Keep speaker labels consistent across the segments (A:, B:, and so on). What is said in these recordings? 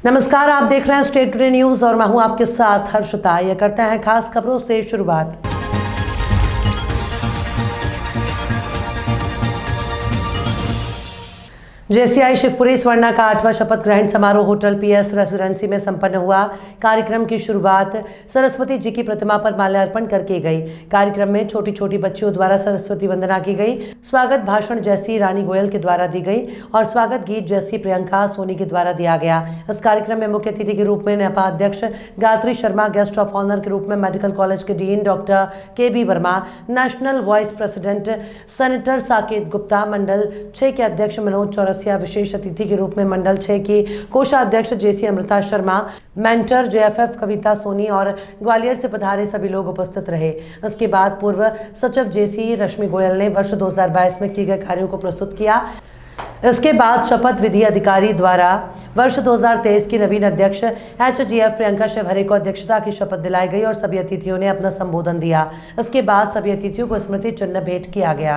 A: नमस्कार, आप देख रहे हैं स्टेट टुडे न्यूज और मैं हूं आपके साथ हर्षिता। ये करते हैं खास खबरों से शुरुआत। जेसीआई शिवपुरी स्वर्णा का 8वां शपथ ग्रहण समारोह होटल पीएस रेसिडेंसी में संपन्न हुआ। कार्यक्रम की शुरुआत सरस्वती जी की प्रतिमा पर माल्यार्पण करके गई। कार्यक्रम में छोटी छोटी बच्चियों द्वारा सरस्वती वंदना की गई। स्वागत भाषण जैसी रानी गोयल के द्वारा दी गई और स्वागत गीत जैसी प्रियंका सोनी के द्वारा दिया गया। इस कार्यक्रम में मुख्य अतिथि के रूप में नेपा अध्यक्ष Gayatri Sharma, guest of honour के रूप में मेडिकल कॉलेज के dean doctor K B. Verma, national vice president senator Saket Gupta, मंडल 6 के अध्यक्ष मनोज चौरसिया, विशेष अतिथि के रूप में मंडल 6 की कोषाध्यक्ष जेसी अमृता शर्मा, मेंटर जेएफएफ कविता सोनी और ग्वालियर से पधारे सभी लोग उपस्थित रहे। इसके बाद पूर्व सचिव जेसी रश्मि गोयल ने वर्ष 2022 में किए गए कार्यों को प्रस्तुत किया। इसके बाद शपथ विधि अधिकारी द्वारा वर्ष 2023 की नवीन अध्यक्ष एचजीएफ प्रियंका शिवहरे को अध्यक्षता की शपथ दिलाई गई और सभी अतिथियों ने अपना संबोधन दिया। इसके बाद सभी अतिथियों को स्मृति चिन्ह भेंट किया गया।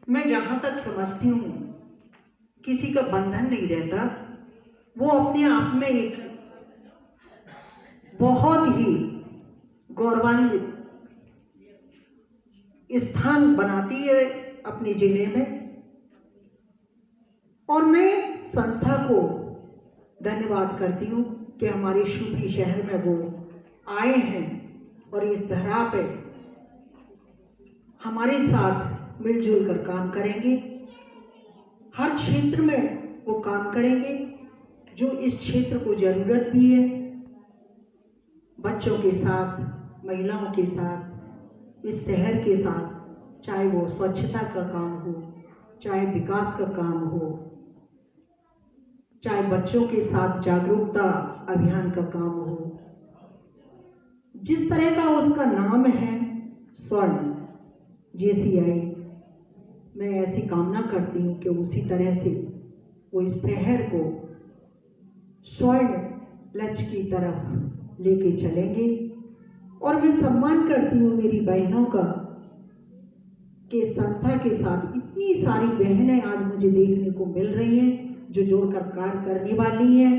B: मैं जहां तक समझती हूँ किसी का बंधन नहीं रहता, वो अपने आप में एक बहुत ही गौरवान्वित स्थान बनाती है अपने जिले में। और मैं संस्था को धन्यवाद करती हूँ कि हमारे शिवपुरी शहर में वो आए हैं और इस धरा पे हमारे साथ मिलजुल कर काम करेंगे। हर क्षेत्र में वो काम करेंगे जो इस क्षेत्र को जरूरत भी है। बच्चों के साथ, महिलाओं के साथ, इस शहर के साथ, चाहे वो स्वच्छता का काम हो, चाहे विकास का काम हो, चाहे बच्चों के साथ जागरूकता अभियान का काम हो। जिस तरह का उसका नाम है स्वर्ण जेसीआई, मैं ऐसी कामना करती हूँ कि उसी तरह से वो इस शहर को स्वर्ण लक्ष्य की तरफ लेके चलेंगे। और मैं सम्मान करती हूँ मेरी बहनों का कि संस्था के साथ इतनी सारी बहनें आज मुझे देखने को मिल रही हैं जो जोड़कर कार्य करने वाली हैं।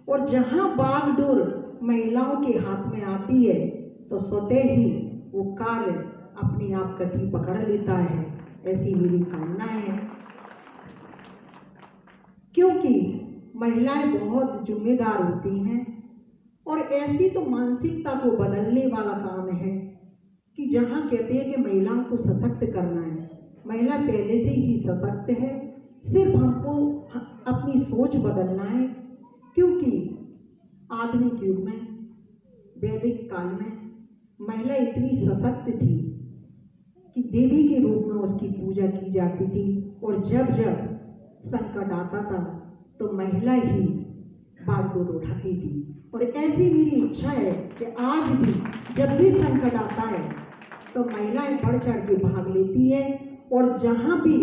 B: और जहाँ बागडोर महिलाओं के हाथ में आती है तो स्वतः ही वो कार्य अपने आप गति पकड़ लेता है। ऐसी मेरी कामना है, क्योंकि महिलाएं बहुत जिम्मेदार होती हैं और ऐसी तो मानसिकता को बदलने वाला काम है कि जहां कहते हैं कि महिलाओं को सशक्त करना है, महिला पहले से ही सशक्त है, सिर्फ हमको अपनी सोच बदलना है। क्योंकि आधुनिक युग में, वैदिक काल में महिला इतनी सशक्त थी कि देवी के रूप में उसकी पूजा की जाती थी। और जब जब संकट आता था तो महिला ही बागडोर उठाती थी। और ऐसी मेरी इच्छा है कि आज भी जब भी संकट आता है तो महिलाएं बढ़ चढ़ के भाग लेती है और जहाँ भी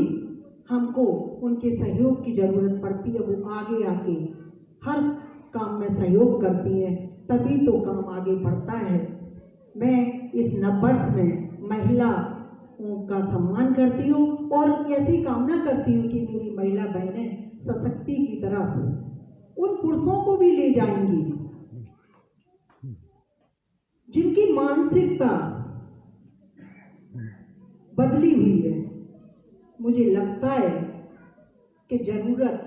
B: हमको उनके सहयोग की जरूरत पड़ती है वो आगे आके हर काम में सहयोग करती है, तभी तो काम आगे बढ़ता है। मैं इस नववर्ष में महिला का सम्मान करती हूँ और ऐसी कामना करती हूँ कि मेरी महिला बहनें सशक्ति की तरफ उन पुरुषों को भी ले जाएंगी जिनकी मानसिकता बदली हुई है। मुझे लगता है कि जरूरत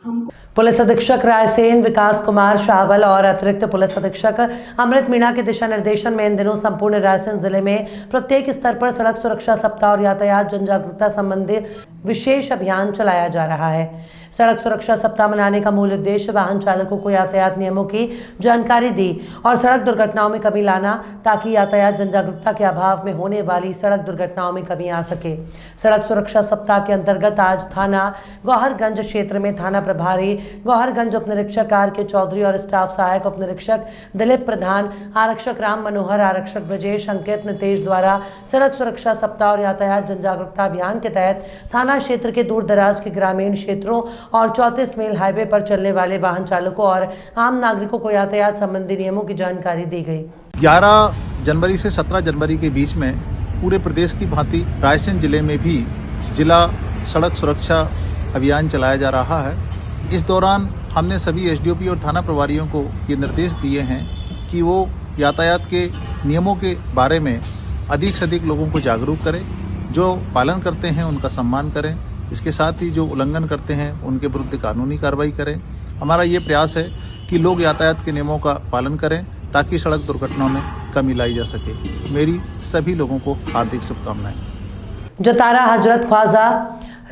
B: हमको।
A: पुलिस अधीक्षक रायसेन विकास कुमार शाहबल और अतिरिक्त पुलिस अधीक्षक अमृत मीणा के दिशा निर्देशन में इन दिनों संपूर्ण रायसेन जिले में प्रत्येक स्तर पर सड़क सुरक्षा सप्ताह और यातायात जन जागरूकता संबंधी विशेष अभियान चलाया जा रहा है। सड़क सुरक्षा सप्ताह मनाने का मूल उद्देश्य वाहन चालकों को यातायात नियमों की जानकारी दी और सड़क दुर्घटनाओं में कमी लाना, ताकि यातायात जन जागरूकता के अभाव में होने वाली सड़क दुर्घटनाओं में कमी आ सके। सड़क सुरक्षा सप्ताह के अंतर्गत आज थाना गौहरगंज क्षेत्र में थाना प्रभारी गौहरगंज उप निरीक्षक आर के चौधरी और स्टाफ सहायक उप निरीक्षक दिलीप प्रधान, आरक्षक राम मनोहर, आरक्षक ब्रजेश, अंकित, नितेश द्वारा सड़क सुरक्षा सप्ताह और यातायात जन जागरूकता अभियान के तहत थाना क्षेत्र के दूर दराज के ग्रामीण क्षेत्रों और 34 मील हाईवे पर चलने वाले वाहन चालकों और आम नागरिकों को यातायात संबंधी नियमों की जानकारी दी गई।
C: 11 जनवरी से 17 जनवरी के बीच में पूरे प्रदेश की भांति रायसेन जिले में भी जिला सड़क सुरक्षा अभियान चलाया जा रहा है, इस दौरान हमने सभी एसडीओपी और थाना प्रभारियों को ये निर्देश दिए हैं कि वो यातायात के नियमों के बारे में अधिक से अधिक लोगों को जागरूक करें, जो पालन करते हैं उनका सम्मान करें, इसके साथ ही जो उल्लंघन करते हैं उनके विरुद्ध कानूनी कार्रवाई करें। हमारा ये प्रयास है कि लोग यातायात के नियमों का पालन करें ताकि सड़क दुर्घटनाओं में कमी लाई जा सके। मेरी सभी लोगों को हार्दिक शुभकामनाएं।
A: जतारा हजरत ख्वाजा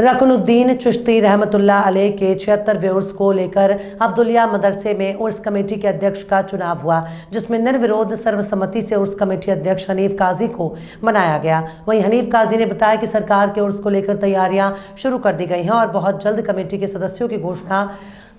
A: रकनुद्दीन चिश्ती रहमतुल्लाह अलैह के 76वें उर्स को लेकर अब्दुलिया मदरसे में उर्स कमेटी के अध्यक्ष का चुनाव हुआ, जिसमें निर्विरोध सर्वसम्मति से उर्स कमेटी अध्यक्ष हनीफ काजी को बनाया गया। वहीं हनीफ काजी ने बताया कि सरकार के उर्स को लेकर तैयारियां शुरू कर दी गई हैं और बहुत जल्द कमेटी के सदस्यों की घोषणा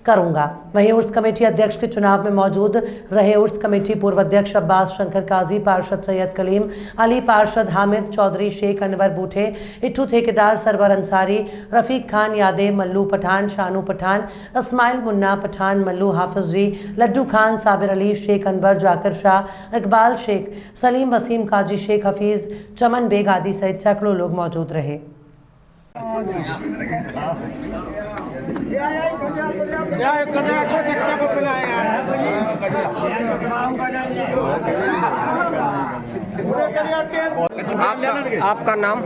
A: करूंगा। वहीं उर्स कमेटी अध्यक्ष के चुनाव में मौजूद रहे उर्स कमेटी पूर्व अध्यक्ष अब्बास शंकर काजी, पार्षद सैयद कलीम अली, पार्षद हामिद चौधरी, शेख अनवर बूठे, इट्ठू ठेकेदार, सरवर अंसारी, रफीक खान यादे, मल्लू पठान, शानू पठान, इस्माइल मुन्ना पठान, मल्लू हाफिज जी, लड्डू खान, साबिर अली, शेख अनवर, जाकिर शाह, इकबाल शेख, सलीम वसीम काजी, शेख हफीज, चमन बेग आदि सहित सैकड़ों लोग मौजूद रहे।
D: आपका नाम?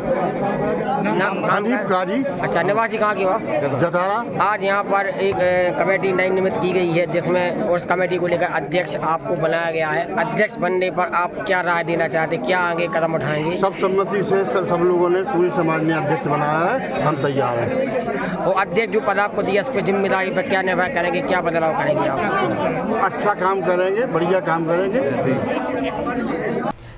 E: हनीफ काजी।
D: अच्छा, निवासी कहाँ की हो?
E: जतारा।
D: आज यहाँ पर एक कमेटी नई निमित्त की गई है, जिसमें उस कमेटी को लेकर अध्यक्ष आपको बनाया गया है। अध्यक्ष बनने पर आप क्या राय देना चाहते, क्या आगे कदम उठाएंगे?
E: सब सम्मति से सब लोगों ने, पूरी समाज ने अध्यक्ष बनाया है, हम तैयार हैं।
D: वो अध्यक्ष जो पद आपको दिया, इस पर जिम्मेदारी पर क्या निर्भर करेंगे, क्या बदलाव करेंगे आप?
E: अच्छा काम करेंगे, बढ़िया काम करेंगे।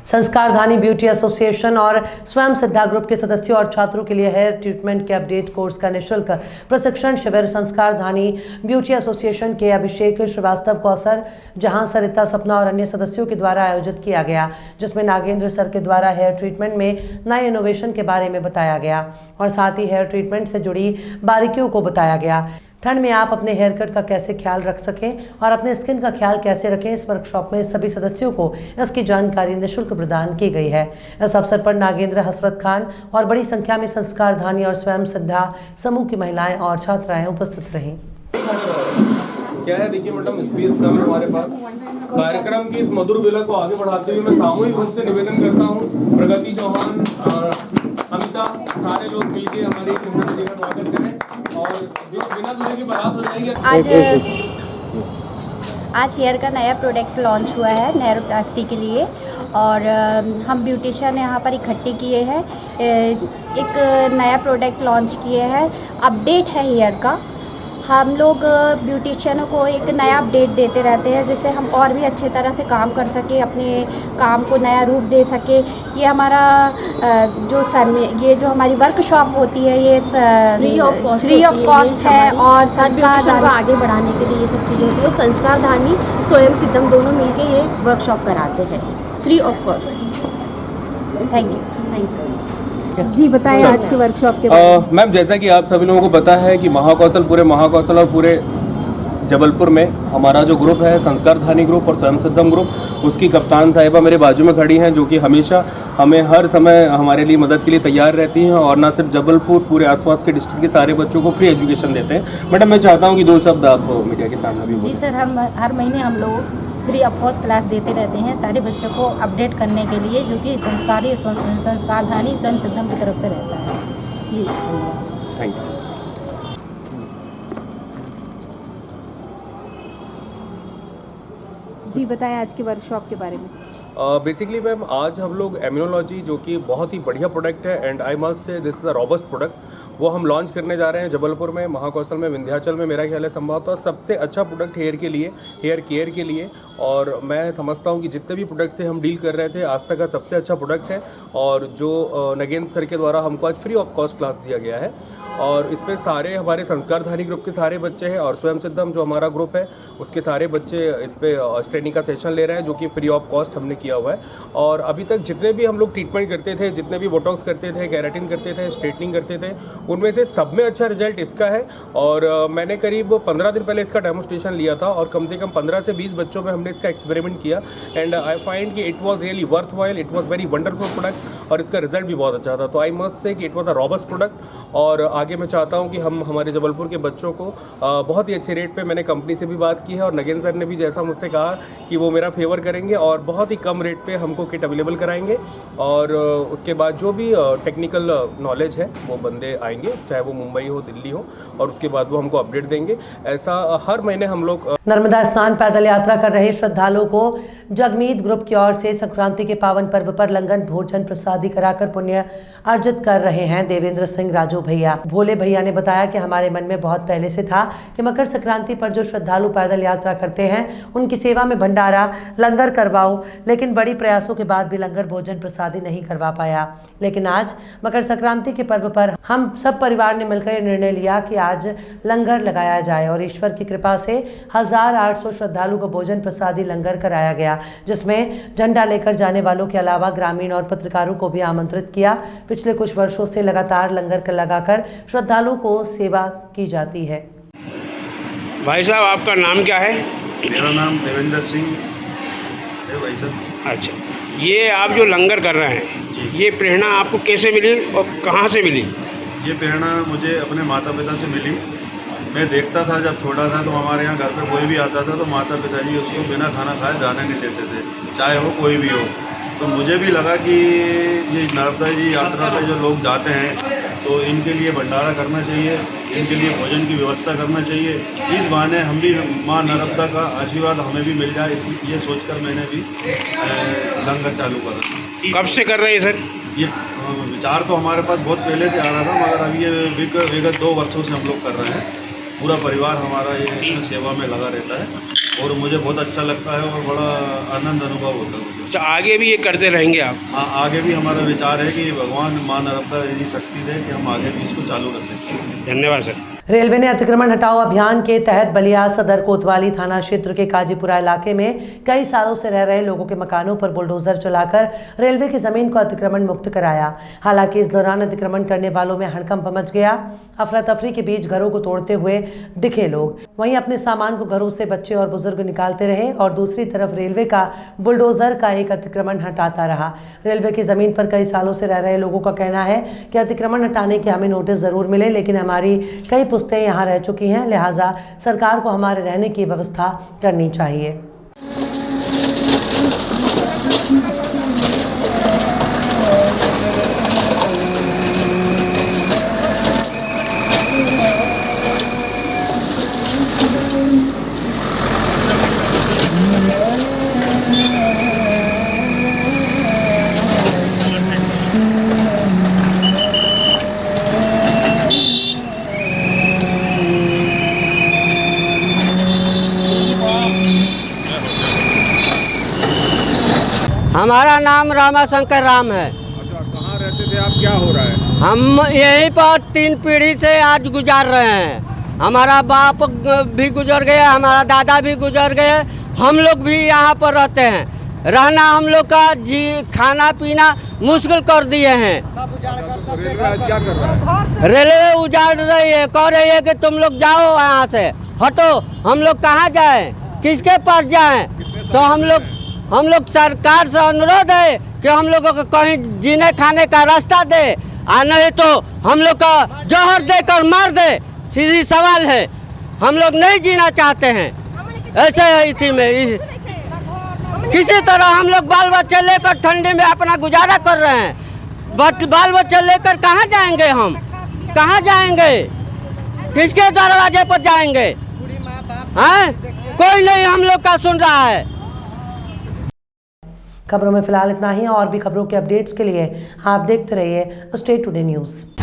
A: संस्कारधानी ब्यूटी एसोसिएशन और स्वयं सिद्धा ग्रुप के सदस्यों और छात्रों के लिए हेयर ट्रीटमेंट के अपडेट कोर्स का निःशुल्क प्रशिक्षण शिविर संस्कारधानी ब्यूटी एसोसिएशन के अभिषेक श्रीवास्तव, कौसर जहां, सरिता, सपना और अन्य सदस्यों के द्वारा आयोजित किया गया, जिसमें नागेंद्र सर के द्वारा हेयर ट्रीटमेंट में नए इनोवेशन के बारे में बताया गया और साथ ही हेयर ट्रीटमेंट से जुड़ी बारीकियों को बताया गया। ठंड में आप अपने हेयर कट का कैसे ख्याल रख सकें और अपने स्किन का ख्याल कैसे रखें, इस वर्कशॉप में सभी सदस्यों को इसकी जानकारी निःशुल्क प्रदान की गई है। इस अवसर पर नागेंद्र, हसरत खान और बड़ी संख्या में संस्कारधानी और स्वयं सिद्धा समूह की महिलाएं और छात्राएं उपस्थित रहीं।
F: क्या है, देखिए मैडम, स्पेस कम है हमारे पास। कार्यक्रम की इस मधुर बेला को आगे बढ़ाते हुए मैं सामूहिक रूप से निवेदन करता हूँ, प्रगति चौहान, अमिता, सारे लोग मिलकर हमारी स्वागत करें और बिना दूसरे की बारात हो जाएगी।
G: आज हेयर का नया प्रोडक्ट लॉन्च हुआ है नैरोप्लास्टी के लिए और हम ब्यूटिशियन यहाँ पर इकट्ठे किए हैं, एक नया प्रोडक्ट लॉन्च किए हैं। अपडेट है हेयर का। हम लोग ब्यूटिशियनों को एक नया अपडेट देते रहते हैं, जिससे हम और भी अच्छे तरह से काम कर सके, अपने काम को नया रूप दे सके। ये हमारा ये जो हमारी वर्कशॉप होती है, ये फ्री ऑफ कॉस्ट है और संस्कार को आगे बढ़ाने के लिए ये सब चीज़ें होती है। संस्कारधानी, स्वयं सिद्धम दोनों मिलके ये वर्कशॉप कराते हैं free of cost. Thank you. जी बताएं आज के वर्कशॉप के बारे में।
F: मैम, जैसा कि आप सभी लोगों को पता है कि महाकौशल और पूरे जबलपुर में हमारा जो ग्रुप है, संस्कारधानी ग्रुप और स्वयं सिद्धम ग्रुप, उसकी कप्तान साहिबा मेरे बाजू में खड़ी हैं, जो कि हमेशा हमें हर समय हमारे लिए मदद के लिए तैयार रहती हैं और ना सिर्फ जबलपुर, पूरे आसपास के डिस्ट्रिक्ट के सारे बच्चों को फ्री एजुकेशन देते हैं। मैडम, मैं चाहता हूँ कि 2 शब्द आप मीडिया के सामने भी बोलें।
G: जी सर, हम हर महीने हम लोग फ्री ऑफ कॉस्ट क्लास देते रहते हैं सारे बच्चों को अपडेट करने के लिए, जो कि संस्कारधानी स्वयं सिद्धम की तरफ से रहता है। जी
F: थैंक यू।
G: जी बताएं आज के वर्कशॉप के बारे में।
F: बेसिकली मैम, आज हम लोग एम्यूनोलॉजी, जो कि बहुत ही बढ़िया प्रोडक्ट है and I must say this is a robust product, वो हम लॉन्च करने जा रहे हैं जबलपुर में, महाकौशल में, विंध्याचल में। मेरा ख्याल है संभवतः सबसे अच्छा प्रोडक्ट हेयर के लिए, हेयर केयर के लिए, और मैं समझता हूँ कि जितने भी प्रोडक्ट से हम डील कर रहे थे आज तक का सबसे अच्छा प्रोडक्ट है, और जो नगेंद्र सर के द्वारा हमको आज फ्री ऑफ कॉस्ट क्लास दिया गया है। और इस पर सारे हमारे संस्कारधानी ग्रुप के सारे बच्चे हैं और स्वयं सिद्धम जो हमारा ग्रुप है उसके सारे बच्चे इस पर ट्रेनिंग का सेशन ले रहे हैं, जो कि फ्री ऑफ कॉस्ट हमने किया हुआ है। और अभी तक जितने भी हम लोग ट्रीटमेंट करते थे, जितने भी बोटॉक्स करते थे, केराटिन करते थे, स्ट्रेटनिंग करते थे, उनमें से सब में अच्छा रिजल्ट इसका है। और मैंने करीब 15 दिन पहले इसका डेमोस्ट्रेशन लिया था और कम से कम 15 से 20 बच्चों में हमने इसका एक्सपेरिमेंट किया एंड आई फाइंड कि it was really worth while, it was very wonderful product. और इसका रिजल्ट भी बहुत अच्छा था। तो आई मस्ट से कि it was a robust product और आगे मैं चाहता हूं कि हम हमारे जबलपुर के बच्चों को बहुत ही अच्छे रेट पे, मैंने कंपनी से भी बात की है और नगेन सर ने भी जैसा मुझसे कहा कि वो मेरा फेवर करेंगे और बहुत ही कम रेट पे हमको किट अवेलेबल कराएंगे और उसके बाद जो भी टेक्निकल नॉलेज है वो बंदे आएंगे, चाहे वो मुंबई हो, दिल्ली हो, और उसके बाद वो हमको अपडेट देंगे। ऐसा हर महीने हम लोग
A: नर्मदा स्नान पैदल यात्रा कर रहे श्रद्धालुओं को जगमीत ग्रुप की ओर से संक्रांति के पावन पर्व पर लंगर भोजन प्रसादी कराकर पुण्य अर्जित कर रहे हैं। देवेंद्र सिंह राजू भैया भोले भैया ने बताया कि हमारे मन में बहुत पहले से था कि मकर संक्रांति पर जो श्रद्धालु पैदल यात्रा करते हैं उनकी सेवा में भंडारा लंगर करवाओ, लेकिन बड़ी प्रयासों के बाद भी लंगर भोजन प्रसादी नहीं करवा पाया। लेकिन आज मकर संक्रांति के पर्व पर हम सब परिवार ने मिलकर निर्णय लिया कि आज लंगर लगाया जाए और ईश्वर की कृपा से 1800 श्रद्धालु को भोजन प्रसादी लंगर कराया गया, जिसमें झंडा लेकर जाने वालों के अलावा ग्रामीण और पत्रकारों को भी आमंत्रित किया। पिछले कुछ वर्षों से लगातार लंगर लगाकर श्रद्धालुओं को सेवा की जाती है।
H: भाई साहब, आपका नाम क्या है?
E: मेरा नाम देवेंद्र सिंह है भाई साहब।
H: अच्छा, ये आप जो लंगर कर रहे हैं, ये प्रेरणा आपको कैसे मिली और कहाँ से मिली?
E: ये प्रेरणा मुझे अपने माता पिता से मिली। मैं देखता था जब छोटा था तो हमारे यहाँ घर पे कोई भी आता था तो माता पिताजी उसको बिना खाना खाए जाने नहीं देते थे, चाहे वो कोई भी हो। तो मुझे भी लगा कि ये नर्मदा जी यात्रा पे जो लोग जाते हैं तो इनके लिए भंडारा करना चाहिए, इनके लिए भोजन की व्यवस्था करना चाहिए। इस बहाने हम भी माँ नर्मदा का आशीर्वाद हमें भी मिल जाए, ये सोचकर मैंने भी लंगर चालू करा।
H: कब से कर रहे हैं सर?
E: ये विचार तो हमारे पास बहुत पहले से आ रहा था, मगर अभी ये विगत 2 वर्षों से हम लोग कर रहे हैं। पूरा परिवार हमारा ये सेवा में लगा रहता है और मुझे बहुत अच्छा लगता है और बड़ा आनंद अनुभव होता है।
H: अच्छा, आगे भी ये करते रहेंगे आप?
E: हाँ, आगे भी हमारा विचार है कि भगवान माँ नर्मदा यही शक्ति दे कि हम आगे भी इसको चालू कर सकें।
H: धन्यवाद सर।
A: रेलवे ने अतिक्रमण हटाओ अभियान के तहत बलिया सदर कोतवाली थाना क्षेत्र के काजीपुरा इलाके में कई सालों से रह रहे लोगों के मकानों पर बुलडोजर चलाकर रेलवे की जमीन को अतिक्रमण मुक्त कराया। हालांकि इस दौरान अतिक्रमण करने वालों में हड़कंप मच गया। अफरा तफरी के बीच घरों को तोड़ते हुए दिखे लोग, वहीं अपने सामान को घरों से बच्चे और बुजुर्ग निकालते रहे और दूसरी तरफ रेलवे का बुलडोजर का एक अतिक्रमण हटाता रहा। रेलवे की जमीन पर कई सालों से रह रहे लोगों का कहना है कि अतिक्रमण हटाने के हमें नोटिस जरूर मिले, लेकिन हमारी कई पुश्तें यहाँ रह चुकी हैं, लिहाजा सरकार को हमारे रहने की व्यवस्था करनी चाहिए।
I: हमारा नाम रामाशंकर राम है।
H: अच्छा, कहाँ रहते थे आप? क्या हो रहा है?
I: हम यहीं पर 3 पीढ़ी से आज गुजार रहे हैं। हमारा बाप भी गुजर गए, हमारा दादा भी गुजर गए, हम लोग भी यहाँ पर रहते हैं। रहना हम लोग का खाना पीना मुश्किल कर दिए हैं।
H: रेलवे आज क्या कर रहा है?
I: रेलवे उजाड़ रही है, कह रही है कि तुम लोग जाओ यहाँ से, हटो। हम लोग कहाँ जाएं, किसके पास जाएं? तो हम लोग सरकार से अनुरोध है कि हम लोगों को कहीं जीने खाने का रास्ता दे, और नहीं तो हम लोग का जहर देकर मार दे। सीधी सवाल है, हम लोग नहीं जीना चाहते हैं ऐसे स्थिति में। किसी तरह हम लोग बाल बच्चे लेकर ठंडी में अपना गुजारा कर रहे हैं, बट बाल बच्चे लेकर कहाँ जाएंगे? हम कहाँ जाएंगे? किसके दरवाजे पर जाएंगे? हैं? कोई नहीं हम लोग का सुन रहा है।
A: खबरों में फिलहाल इतना ही, और भी खबरों के अपडेट्स के लिए आप देखते रहिए स्टे टुडे न्यूज़।